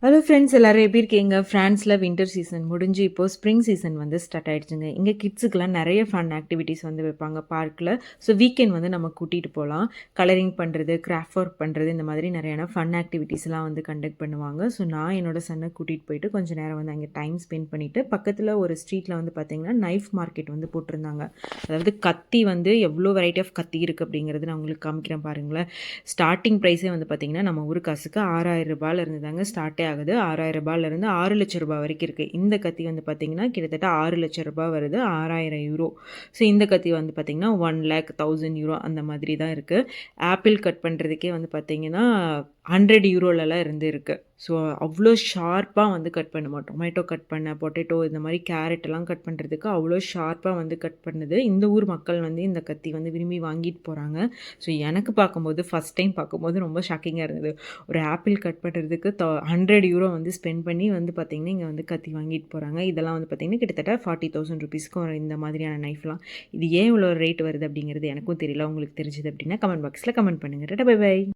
Hello friends, எல்லாரும் எப்படி இருக்கீங்க? ஃப்ரான்ஸில் வின்டர் சீசன் முடிஞ்சு இப்போது ஸ்ப்ரிங் சீசன் வந்து ஸ்டார்ட் ஆகிடுச்சுங்க. இங்கே கிட்ஸுக்கெலாம் நிறைய ஃபன் ஆக்டிவிட்டீஸ் வந்து வைப்பாங்க பார்க்கில். ஸோ வீக்கெண்ட் வந்து நம்ம கூட்டிகிட்டு போகலாம். கலரிங் பண்ணுறது, கிராஃப்ட் ஒர்க் பண்ணுறது, இந்த மாதிரி நிறையான ஃபன் ஆக்டிவிட்டீஸ்லாம் வந்து கண்டக்ட் பண்ணுவாங்க. ஸோ நான் என்னோடய சன்னை கூட்டிகிட்டு போயிட்டு கொஞ்சம் நேரம் வந்து அங்கே டைம் ஸ்பெண்ட் பண்ணிவிட்டு பக்கத்தில் ஒரு ஸ்ட்ரீட்டில் வந்து பார்த்திங்கன்னா நைஃப் மார்க்கெட் வந்து போட்டிருந்தாங்க. அதாவது கத்தி வந்து எவ்வளோ வெரைட்டி ஆஃப் கத்தி இருக்குது அப்படிங்கிறது நான் உங்களுக்கு காமிக்கிறேன் பாருங்களேன். ஸ்டார்டிங் ப்ரைஸே வந்து பார்த்திங்கன்னா நம்ம ஊர் காசுக்கு 6000 ரூபாயில் இருந்து தாங்க ஸ்டார்ட்டே ஆகுது. 6000 ரூபாயிலிருந்து 6 லட்சம் ரூபாய் வரைக்கும் இருக்குது. இந்த கத்தி வந்து பார்த்திங்கன்னா கிட்டத்தட்ட 6 லட்சம் ரூபாய் வருது, 6000 யூரோ. ஸோ இந்த கத்தி வந்து பார்த்திங்கன்னா 1,10,000 யூரோ அந்த மாதிரி தான் இருக்குது. ஆப்பிள் கட் பண்ணுறதுக்கே வந்து பார்த்திங்கன்னா 100 யூரோலலாம் இருந்து இருக்குது. ஸோ அவ்வளோ ஷார்ப்பாக வந்து கட் பண்ணுவோம். டொமேட்டோ கட் பண்ண, பொட்டேட்டோ இந்த மாதிரி கேரட்டெல்லாம் கட் பண்ணுறதுக்கு அவ்வளோ ஷார்ப்பாக வந்து கட் பண்ணுது. இந்த ஊர் மக்கள் வந்து இந்த கத்தி வந்து விரும்பி வாங்கிட்டு போகிறாங்க. ஸோ எனக்கு பார்க்கும்போது ஃபஸ்ட் டைம் பார்க்கும்போது ரொம்ப ஷாக்கிங்காக இருந்தது. ஒரு ஆப்பிள் கட் பண்ணுறதுக்கு 100 யூரோ வந்து ஸ்பெண்ட் பண்ணி வந்து பார்த்திங்கன்னா இங்கே வந்து கத்தி வாங்கிட்டு போகிறாங்க. இதெல்லாம் வந்து பார்த்திங்கன்னா கிட்டத்தட்ட 40,000 ருபீஸ்க்கும் வரும் இந்த மாதிரியான நைஃப்லாம். இது ஏன் இவ்வளோ ரேட் வருது அப்படிங்கிறது எனக்கும் தெரியல. உங்களுக்கு தெரிஞ்சுது அப்படின்னா கமெண்ட் பாக்ஸில் கமெண்ட் பண்ணுங்கள். Bye by.